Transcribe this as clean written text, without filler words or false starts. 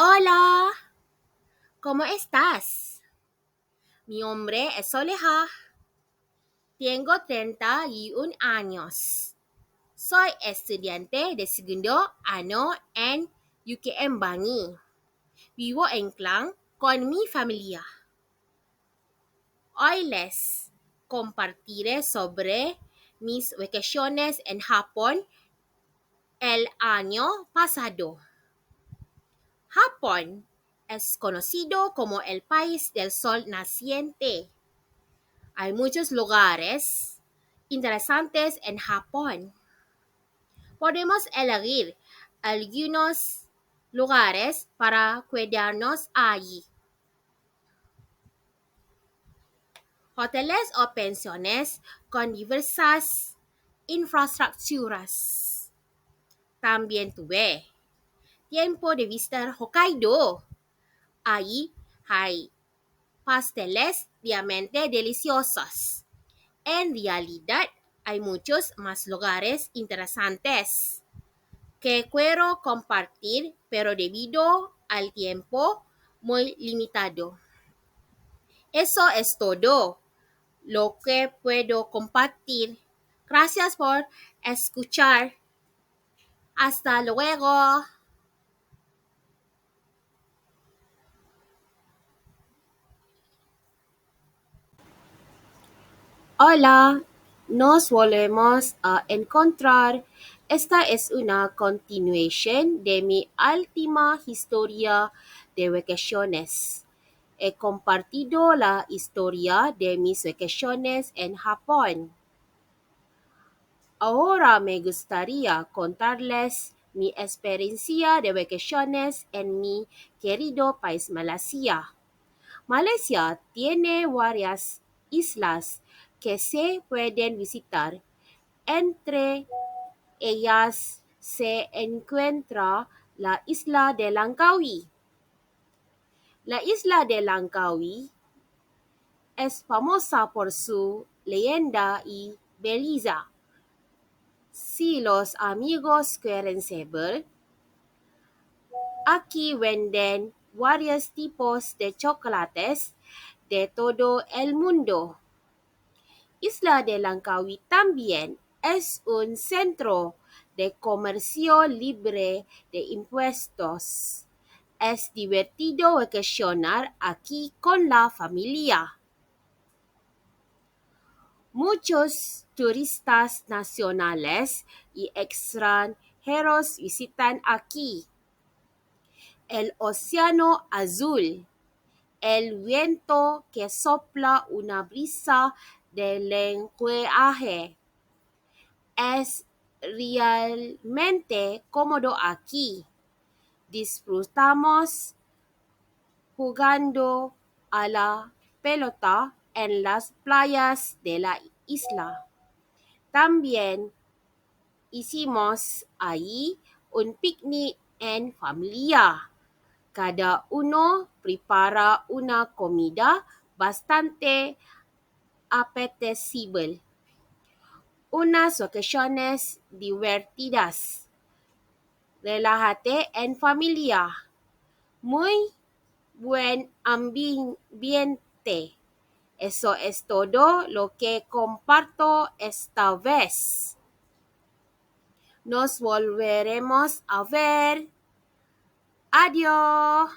Hola, ¿cómo estás? Mi nombre es Soleja. Tengo 31 años. Soy estudiante de segundo año en UKM Bangi. Vivo en Klang con mi familia. Hoy les compartiré sobre mis vacaciones en Japón el año pasado. Japón es conocido como el país del sol naciente. Hay muchos lugares interesantes en Japón. Podemos elegir algunos lugares para quedarnos allí. Hoteles o pensiones con diversas infraestructuras. También tuve tiempo de visitar Hokkaido. Allí hay pasteles diamante deliciosos. En realidad, hay muchos más lugares interesantes que quiero compartir, pero debido al tiempo muy limitado. Eso es todo lo que puedo compartir. Gracias por escuchar. Hasta luego. Hola, nos volvemos a encontrar. Esta es una continuación de mi última historia de vacaciones. He compartido la historia de mis vacaciones en Japón. Ahora me gustaría contarles mi experiencia de vacaciones en mi querido país Malaysia. Malaysia tiene varias islas que se pueden visitar. Entre ellas se encuentra la isla de Langkawi. La isla de Langkawi es famosa por su leyenda y belleza. Si los amigos quieren saber, aquí venden varios tipos de chocolates de todo el mundo. Isla de Langkawi también es un centro de comercio libre de impuestos. Es divertido vacacionar aquí con la familia. Muchos turistas nacionales y extranjeros visitan aquí. El océano azul, el viento que sopla una brisa de lenguaje. Es realmente cómodo aquí. Disfrutamos jugando a la pelota en las playas de la isla. También hicimos ahí un picnic en familia. Cada uno prepara una comida bastante apetecible. Unas vacaciones divertidas. Relájate en familia. Muy buen ambiente. Eso es todo lo que comparto esta vez. Nos volveremos a ver. Adiós.